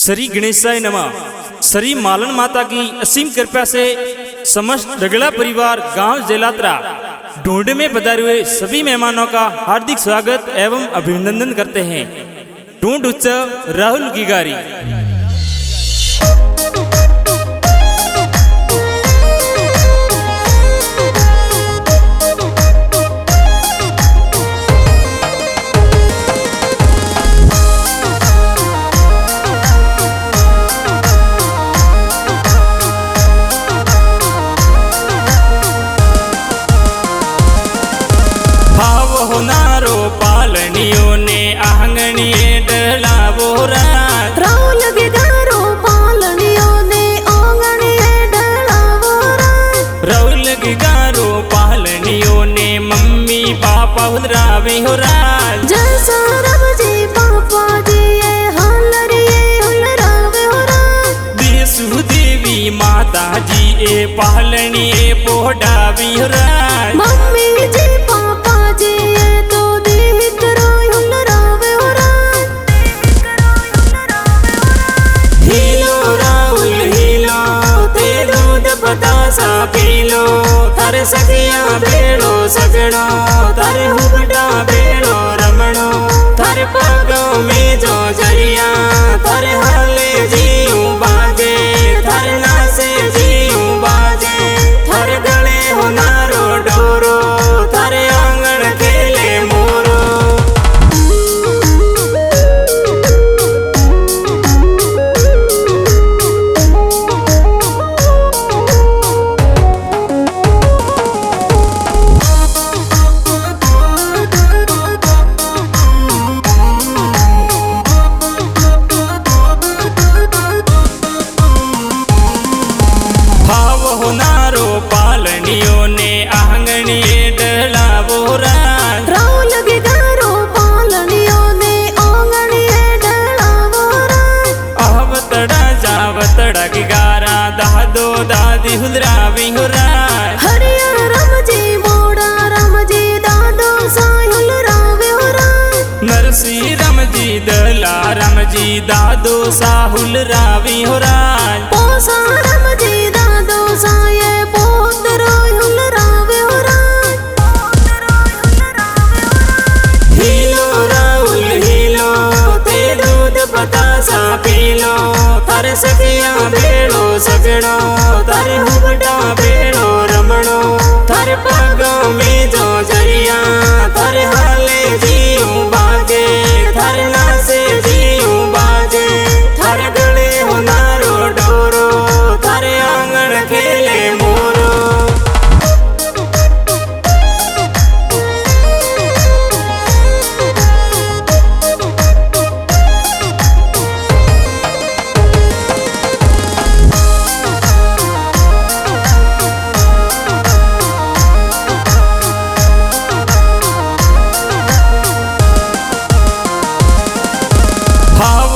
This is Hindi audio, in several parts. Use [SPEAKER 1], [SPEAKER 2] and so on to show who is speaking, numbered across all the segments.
[SPEAKER 1] श्री गणेशाय नमः। श्री मालन माता की असीम कृपा से समस्त डगला परिवार गांव जेलात्रा ढूंढ में पधारे हुए सभी मेहमानों का हार्दिक स्वागत एवं अभिनंदन करते हैं। ढूंढ उत्सव राहुल गिगारी। होनारो पालनियों ने आंगणिए डलावो रात।
[SPEAKER 2] राहुल गिगारो पालनियों ने आंगणिए डलावो रात।
[SPEAKER 1] राहुल गिगारो पालनियों ने मम्मी पापा हुलरावे हो रात।
[SPEAKER 2] जैसा रब जी पापा जी ये हालरिए हुलरावे हो रात।
[SPEAKER 1] देसु देवी माता जी ए पालनिए पोडावी हो रात।
[SPEAKER 2] मम्मी जी पापा जी ये तो देख रोय हुलरावे हो रात।
[SPEAKER 1] हिलो राहुल हिलो ते दूध बतासा पीलो। थारे सखिया बेड़ो सगड़ो थारे हुबड़ा बेड़ो रमणो। थारे पागों में जो जरिया थारे हाले जीऊ बाजे। थारे नासे जीऊ बाजे। थारे गले हो नारो डोरो। थारे आंगन खेले मोरो। होनारो पालनियों ने आंगणिए डलावो रात।
[SPEAKER 2] राहुल गिगारो पालनियों ने आंगणिए डलावो रात।
[SPEAKER 1] आवतड़ा जावतड़ा गिगारा दादो दादी हुलरावी हो रात।
[SPEAKER 2] हरिया राम जी मोड़ा राम जी दादो साई हुलरावे हो रात।
[SPEAKER 1] नरसी राम जी दला राम जी दादो साहुल रावी हो रात।
[SPEAKER 2] पोसा राम जी दादो साये पोत रोय हुलरावे हो रात।
[SPEAKER 1] हिलो राहुल हिलो ते दूध बतासा पीलो। थारे सखिया बेड़ो सगड़ो थारे हुबड़ा बेड़ो रमणो। थारे पागों में जो जरिया थारे हाले जीऊ बाजे। थारे नासे जीऊ बाजे। थारे गले हो नारो डोरो। थारे आंगन खेले मोरो।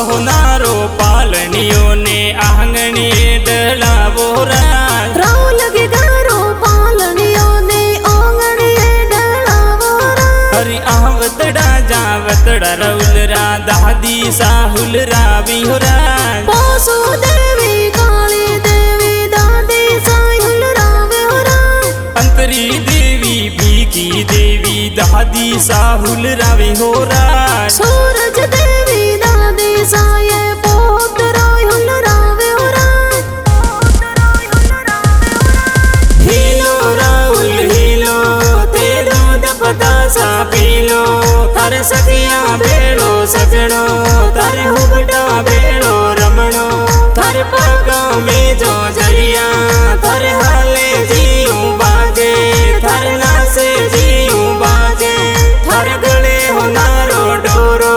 [SPEAKER 1] होनारो पालनियों ने आंगणिए डलावो रात।
[SPEAKER 2] राहुल गिगारो पालनियों ने आंगणिए डलावो रात।
[SPEAKER 1] हरि आवतड़ा जावतड़ा राहुल रा दादी साहुल रावी हो रात।
[SPEAKER 2] पोसो देवी काली देवी दादी साई हुलरावे हो रात।
[SPEAKER 1] अंतरी देवी भीगी देवी दादी साहुल रावी हो रात।
[SPEAKER 2] सूरज देवी दादी साये पोत रोय हुलरावे हो रात।
[SPEAKER 1] हिलो राहुल हिलो ते दूध बतासा पीलो। थारे सखिया बेड़ो सगड़ो थारे हुबड़ा बेड़ो रमणो। थारे पागों में जो जरिया थारे हाले जीऊ बाजे। थारे नासे जीऊ बाजे। थारे गले हो नारो डोरो।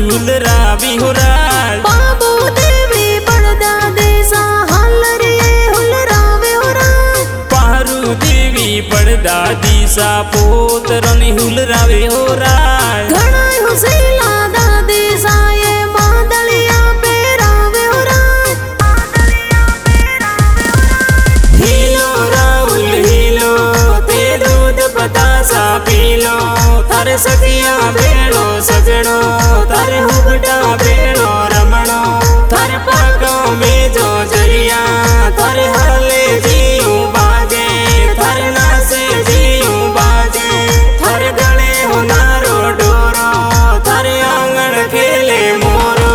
[SPEAKER 1] हुलरावी हो राज
[SPEAKER 2] बाबू देवी बड़दा देसा हालरिए हुलरावे हो राज
[SPEAKER 1] पारू देवी पड़दा दिशा पोतरनी हुलरावे हो राज
[SPEAKER 2] घणाय हुसेला दा देसा ये मादलिया पेरावे हो राज
[SPEAKER 1] हीलो राहुल हीलो ते दूध बतासा पीलो थारे सखिया भेड़ो सजनो थारे हुबटा भेड़ो रमणो थारे पागों में जो जरिया थारे हाले जीऊ बाजे थारे नासे जीऊ बाजे थारे गले हो नारो डोरो थारे आंगन खेले मोरो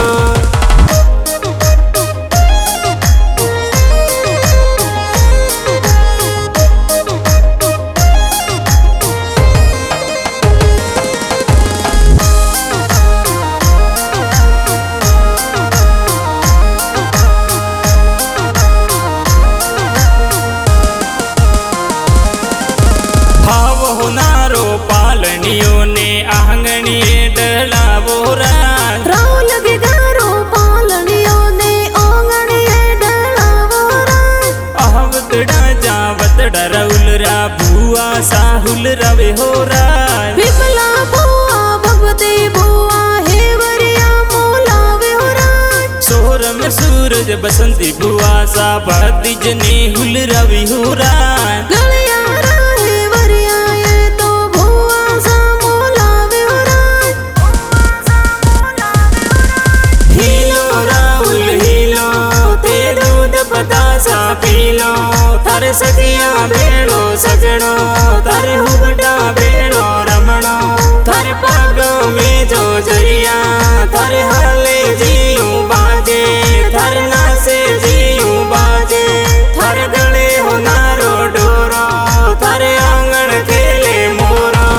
[SPEAKER 1] नारो पालनियों ने आंगणिए डलावो राज
[SPEAKER 2] राव लगे गारो पालनियों ने आंगणिए डलावो राज
[SPEAKER 1] आहवतड़ा जावतड़ा रउलरा बुआ साहुल रवे हो राज
[SPEAKER 2] विमला बुआ भगवती बुआ हेवरिया मोलावे हो राज
[SPEAKER 1] सोहर में सूरज बसंती बुआ सा भतीज ने हुल रवि हो राज
[SPEAKER 2] गलिया राहे वरिया ये तो बुआ सा मोलावे हो राज
[SPEAKER 1] हीलो राहुल हीलो ते दूध बतासा पीलो थारे सखिया भेड़ो सजनो थारे हुबटा भेड़ो रमणो थारे पागों में जो जरिया थारे हाले जीऊ बाजे थारे नासे जीऊ बाजे थारे गले हो नारो डोरो थारे आंगन खेले मोरो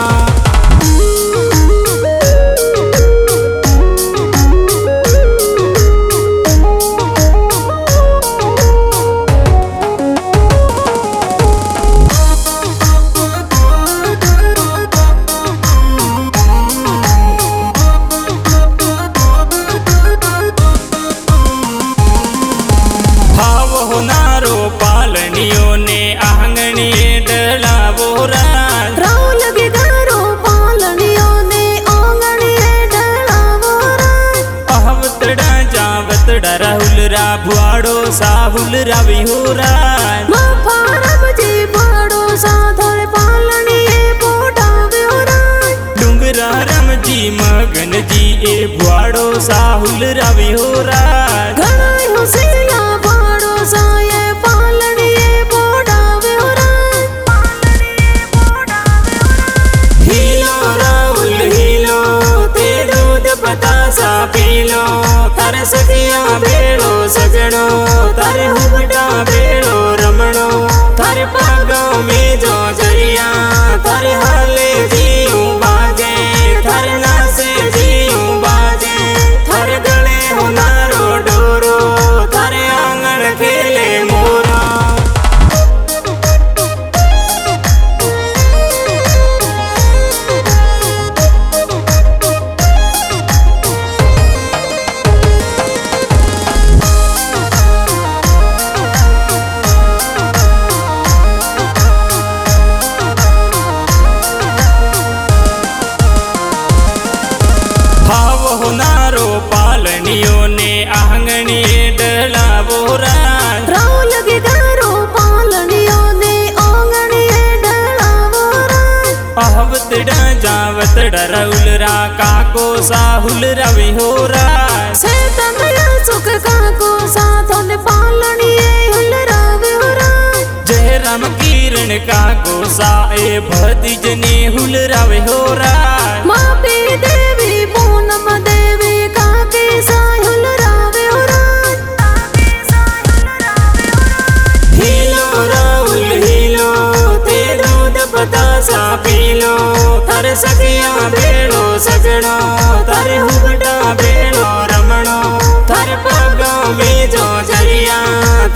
[SPEAKER 1] नारो पालनियों ने आंगणिए डलावो राज
[SPEAKER 2] राव लगे गारो पालनियों ने आंगणिए डलावो राज
[SPEAKER 1] आहवतड़ा जावतड़ा राहुलरा भुआड़ो साहुल रवि हो राज
[SPEAKER 2] बापा रब जी बड़ो साधर पालनिए पोटावे हो राज
[SPEAKER 1] डुंगरा रम जी मगन जी ए भुआड़ो साहुल रवि हो राज
[SPEAKER 2] घणाय हुसेला बड़ो सा ये पालनिए पोटावे हो राज
[SPEAKER 1] हीलो राहुल हीलो ते दूध बतासा पीलो थारे सखिया भेड़ो सजनो थारे हुबटा भेड़ो रमणो थारे पागों में जो जरिया थारे हाले जीऊ बाजे थारे नासे जीऊ बाजे थारे गले हो नारो डोरो थारे आंगन खेले मोरो नारो पालनियों ने आंगणिए डलावो राज
[SPEAKER 2] राव लगे गारो पालनियों ने आंगणिए डलावो राज
[SPEAKER 1] आहवतड़ा जावतड़ा रउलरा काको साहुल रवि हो राज
[SPEAKER 2] से तंगया सुख काको साधन पालनिए हुलरावे हो राज
[SPEAKER 1] जय राम किरण काको सा ए भतीज ने हुल रवे हो राज
[SPEAKER 2] मापी देवी पूनम देवी काके सा हुलरावे हो राज
[SPEAKER 1] हीलो राहुल हीलो ते दूध बतासा पीलो थारे सखिया भेड़ो सजनो थारे हुबटा भेड़ो रमणो थारे पागों में जो जरिया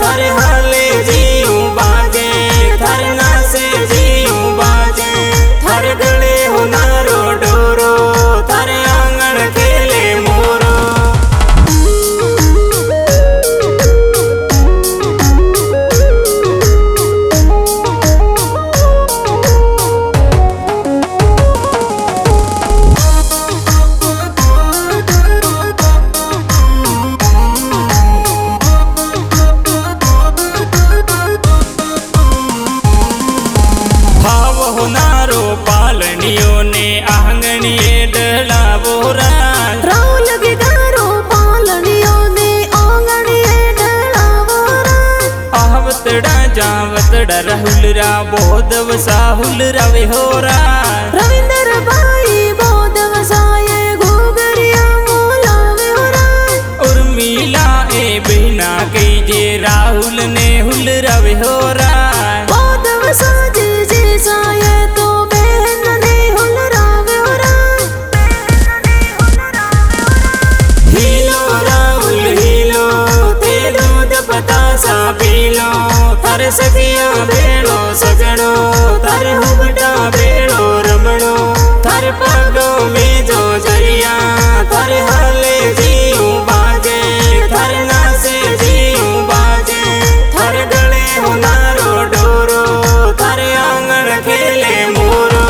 [SPEAKER 1] थारे हाले जीऊ बाजे थारे नासे जीऊ बाजे थारे गले हो नारो डोरो थारे आंगन खेले मोर वतड़ा राहुल रा बहुत वसाहुल रवे हो राय
[SPEAKER 2] रविंद्र भाई बहुत वसाए घोगरिया मोलावे हो राय
[SPEAKER 1] उर्मिला ए बिना कई जे राहुल ने हुल रवे हो राय
[SPEAKER 2] बहुत वसा जी साये तो बहन ने हुल रावे हो राय
[SPEAKER 1] हीलो राहुल हीलो ते दूध पतासा पीलो थारे सखिया भेड़ो सगड़ो थारे हुबटा भेड़ो रमणो थारे पगों में जो जरिया थारे हाले जीऊ बाजे थारे नासे जीऊ बाजे थारे गले हो नारो डोरो थारे आंगन खेले मोरो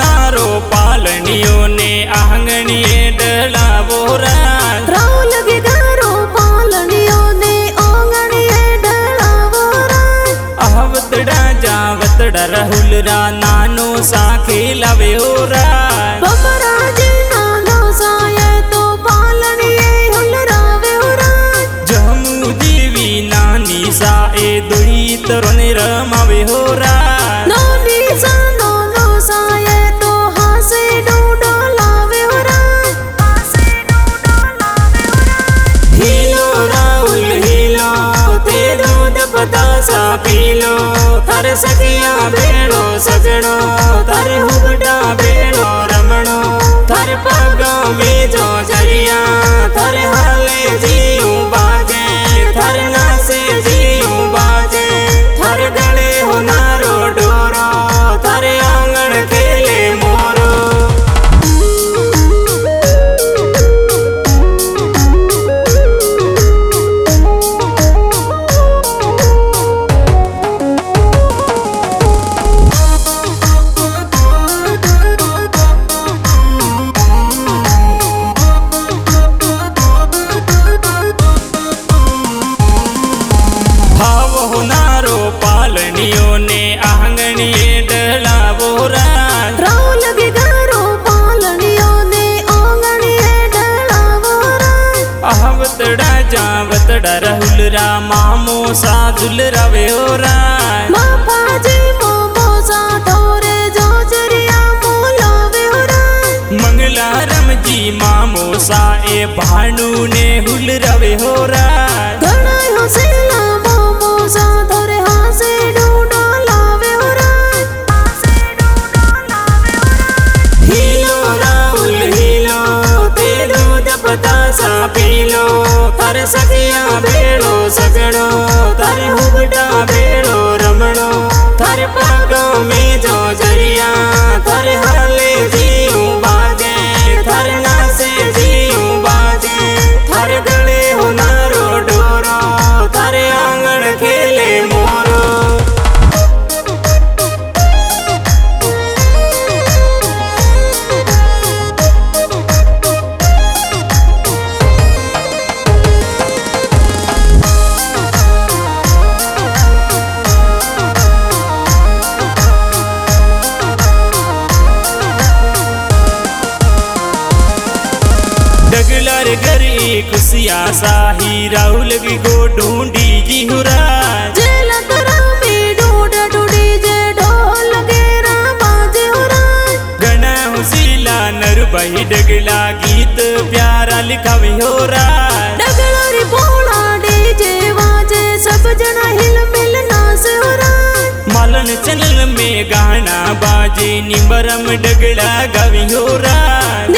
[SPEAKER 1] नारो पालनियों ने आंगणिए डलावो राज
[SPEAKER 2] राहुल के घरों पालनियों ने आंगणिए डलावो राज
[SPEAKER 1] आवतड़ा जावतड़ा राहुल रा नानो सा खेलावे हो राज
[SPEAKER 2] बबरा जी नानो साये तो पालनिए हुल रावे हो राज
[SPEAKER 1] जमू देवी नानी सा ए दुई तरुण रमावे हो राज
[SPEAKER 2] नानी सा नानो साये तो हासे डूडो लावे हो राज
[SPEAKER 1] हीलो राहुल हीलो ते दूध पतासा पीलो थारे सखिया भेड़ो सगड़ो थारे हुबटा भेड़ो रमणो थारे पगों में जो जरिया थारे हाले जीऊ बाजे थारे नासे जीऊ बाजे थारे गले हो नारो डोरो थारे आंगन खेले मोरो नारो पालनियों ने आंगणिए डलावो राज
[SPEAKER 2] राहुल के घरों पालनियों ने आंगणिए डलावो राज
[SPEAKER 1] आवतड़ा जावतड़ा राहुल रा मामो सा झुल रवे हो राज
[SPEAKER 2] बापा जी मोमो सा थोरे जो जरिया मोलावे हो राज
[SPEAKER 1] मंगला रम जी मामो सा ए भानु ने हुल रवे हो राज
[SPEAKER 2] घना हो सेला मोमो सा थोरे हासे डूडो लावे हो राज
[SPEAKER 1] हीलो राहुल हीलो ते दूध पतासा पीलो थारे सखिया भेड़ो सगड़ो थारे हुबटा भेड़ो रमणो थारे पगों में जो जरिया थारे हाले जीऊ बाजे थारे नासे जीऊ बाजे थारे गले हो नारो डोरो थारे आंगन खेले मोरो डगलर गरी खुशिया साही राहुल की गो ढूंढी जी हुराज
[SPEAKER 2] जेला करा में डूड डूडी जे ढोल गेरा बाजे हो राज
[SPEAKER 1] गना हुसीला नर बही डगला गीत प्यारा लिखावे हो राज
[SPEAKER 2] डगलरी पोला डीजे वाजे सब जना हिल मिल नाच हो राज
[SPEAKER 1] मालन चैनल में गाना बाजे निबरम डगला गावी हो राज